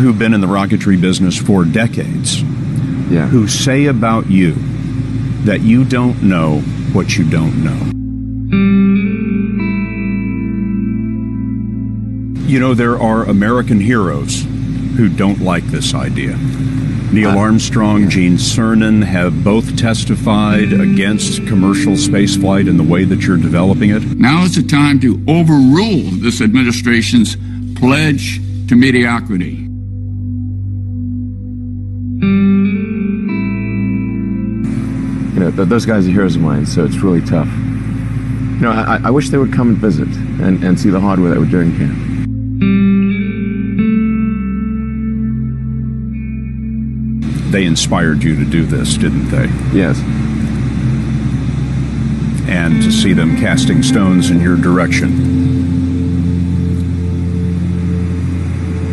who've been in the rocketry business for decades who say about you that you don't know what you don't know. You know, there are American heroes who don't like this idea. Neil Armstrong, Gene Cernan have both testified against commercial spaceflight in the way that you're developing it. Now is the time to overrule this administration's pledge to mediocrity. You know, those guys are heroes of mine, so it's really tough. You know, I wish they would come and visit and see the hardware that we're doing here. They inspired you to do this, didn't they? Yes. And to see them casting stones in your direction.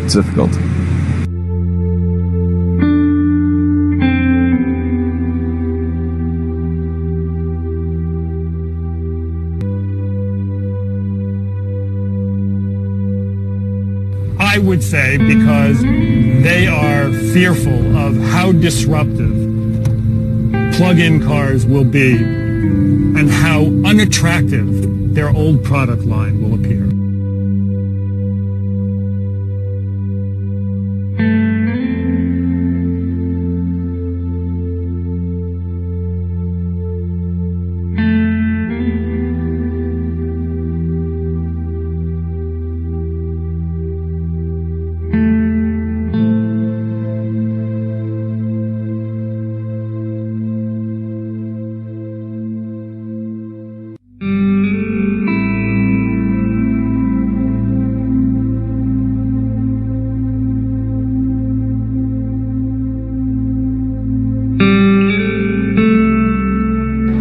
It's difficult. I would say because they are fearful of how disruptive plug-in cars will be and how unattractive their old product line will appear.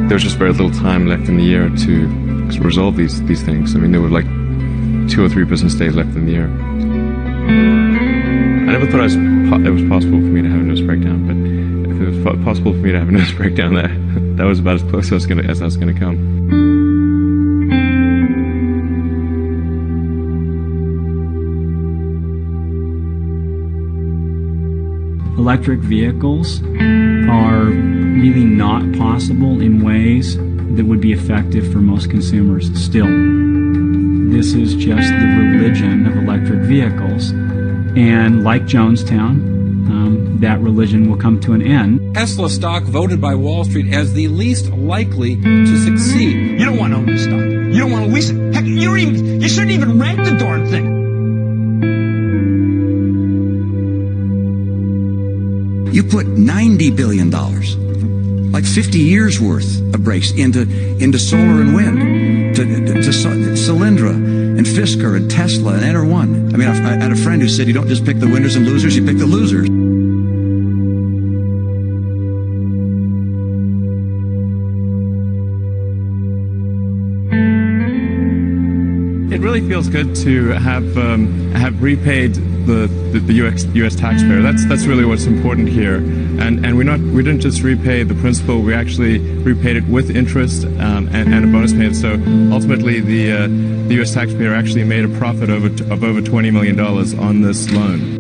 There's just very little time left in the year to resolve these things. I mean, there were like 2 or 3 business days left in the year. I never thought it was possible for me to have a nervous breakdown, but if it was possible for me to have a nervous breakdown there, that was about as close as I was gonna come. Electric vehicles are really not possible in ways that would be effective for most consumers still. This is just the religion of electric vehicles. And like Jonestown, that religion will come to an end. Tesla stock voted by Wall Street as the least likely to succeed. You don't want to own the stock. You don't want to lease it. Heck, you shouldn't even rent the darn thing. You put $90 billion, like 50 years worth of brakes into solar and wind, to Solyndra and Fisker and Tesla and Enter1. I mean, I had a friend who said you don't just pick the winners and losers, you pick the losers. It really feels good to have repaid the U.S. taxpayer. That's really what's important here. And we didn't just repay the principal. We actually repaid it with interest and a bonus payment. So ultimately, the U.S. taxpayer actually made a profit of over $20 million on this loan.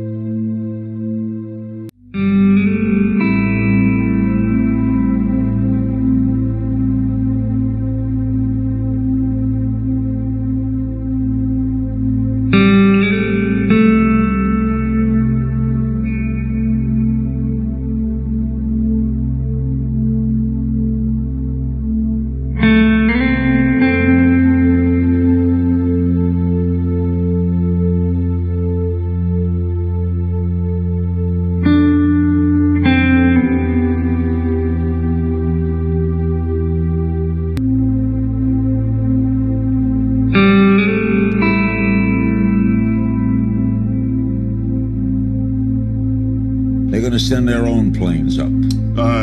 They're going to send their own planes up.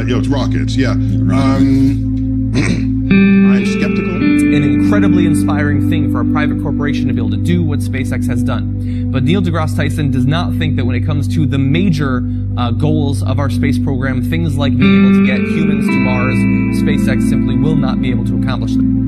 It's rockets, yeah. I'm skeptical. An incredibly inspiring thing for a private corporation to be able to do what SpaceX has done. But Neil deGrasse Tyson does not think that when it comes to the major goals of our space program, things like being able to get humans to Mars, SpaceX simply will not be able to accomplish them.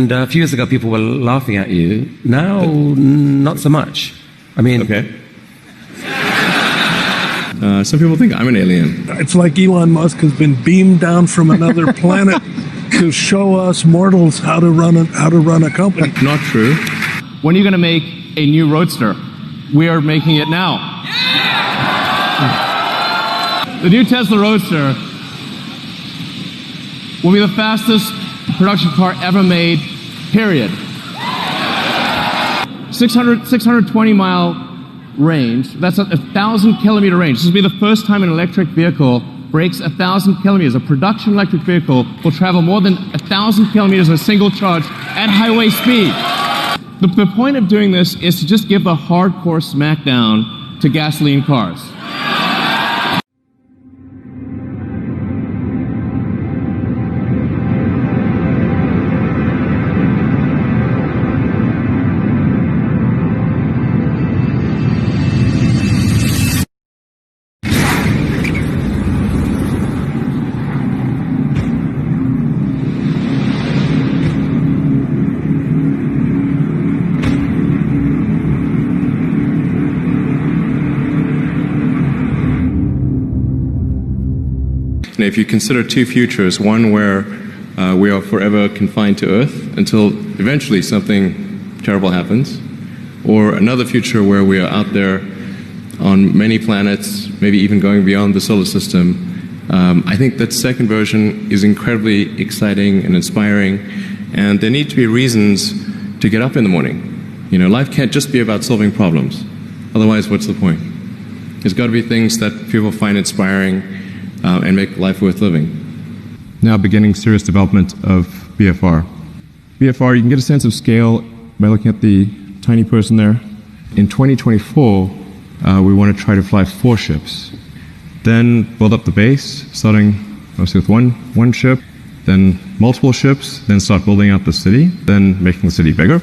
And a few years ago, people were laughing at you. Now, not so much. I mean... Okay. Some people think I'm an alien. It's like Elon Musk has been beamed down from another planet to show us mortals how to run a company. Not true. When are you going to make a new roadster? We are making it now. The new Tesla Roadster will be the fastest production car ever made, period. 620-mile range. That's a 1,000-kilometer range. This will be the first time an electric vehicle breaks 1,000 kilometers. A production electric vehicle will travel more than 1,000 kilometers in a single charge at highway speed. The point of doing this is to just give the hardcore smackdown to gasoline cars. If you consider two futures, one where we are forever confined to Earth until eventually something terrible happens, or another future where we are out there on many planets, maybe even going beyond the solar system, I think that second version is incredibly exciting and inspiring, and there need to be reasons to get up in the morning. You know, life can't just be about solving problems. Otherwise, what's the point? There's got to be things that people find inspiring and make life worth living. Now beginning serious development of BFR. BFR, you can get a sense of scale by looking at the tiny person there. In 2024, we want to try to fly 4 ships. Then build up the base, starting mostly with one ship, then multiple ships, then start building out the city, then making the city bigger.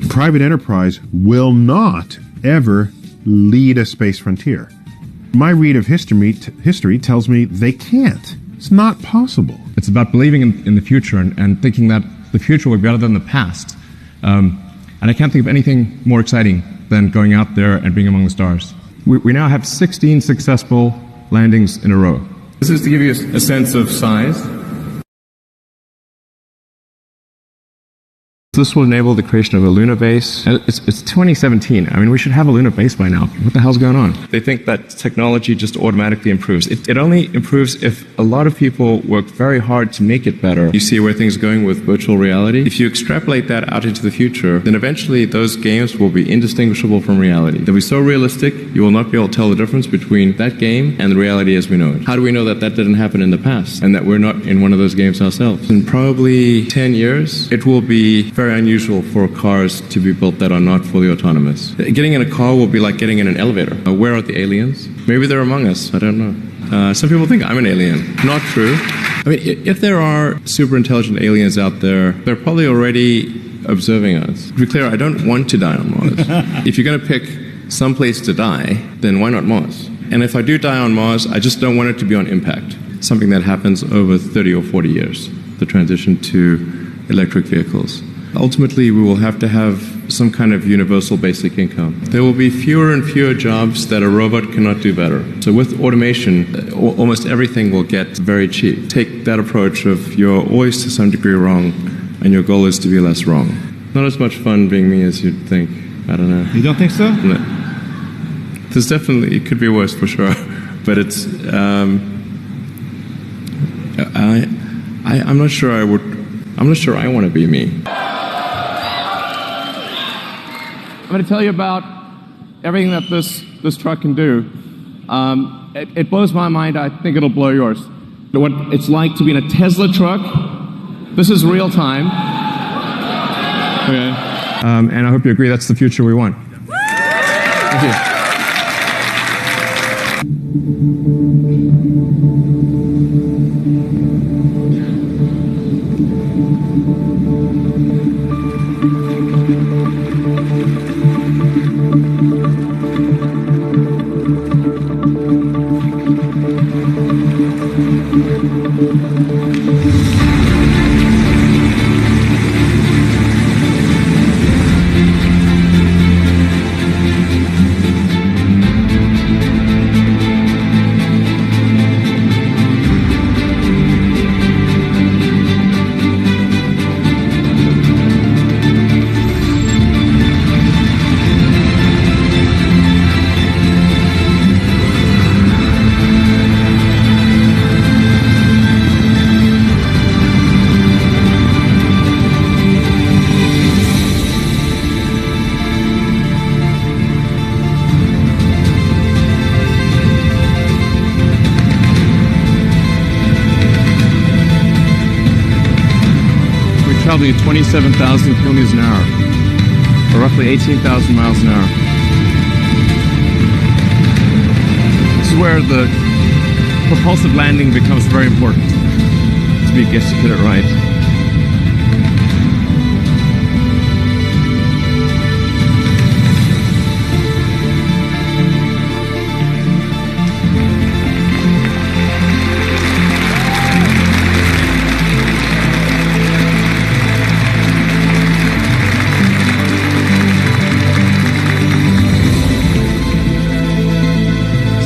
Private enterprise will not ever lead a space frontier. My read of history tells me they can't. It's not possible. It's about believing in the future and thinking that the future will be better than the past. And I can't think of anything more exciting than going out there and being among the stars. We now have 16 successful landings in a row. This is to give you a sense of size. This will enable the creation of a lunar base. It's 2017. I mean, we should have a lunar base by now. What the hell's going on? They think that technology just automatically improves. It only improves if a lot of people work very hard to make it better. You see where things are going with virtual reality? If you extrapolate that out into the future, then eventually those games will be indistinguishable from reality. They'll be so realistic, you will not be able to tell the difference between that game and the reality as we know it. How do we know that that didn't happen in the past and that we're not in one of those games ourselves? In probably 10 years, it will be very unusual for cars to be built that are not fully autonomous. Getting in a car will be like getting in an elevator. Where are the aliens? Maybe they're among us. I don't know. Some people think I'm an alien. Not true. I mean, if there are super intelligent aliens out there, they're probably already observing us. To be clear, I don't want to die on Mars. If you're going to pick some place to die, then why not Mars? And if I do die on Mars, I just don't want it to be on impact. Something that happens over 30 or 40 years, the transition to electric vehicles. Ultimately, we will have to have some kind of universal basic income. There will be fewer and fewer jobs that a robot cannot do better. So with automation, almost everything will get very cheap. Take that approach of you're always to some degree wrong, and your goal is to be less wrong. Not as much fun being me as you'd think. I don't know. You don't think so? No. There's definitely, it could be worse for sure, but it's, I'm not sure I want to be me. I'm going to tell you about everything that this truck can do. It blows my mind. I think it'll blow yours. What it's like to be in a Tesla truck. This is real time. Okay. And I hope you agree that's the future we want. Thank you. probably 27,000 kilometers an hour, or roughly 18,000 miles an hour. This is where the propulsive landing becomes very important, to get it right.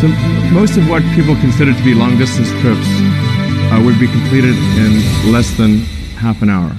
So most of what people consider to be long-distance trips would be completed in less than half an hour.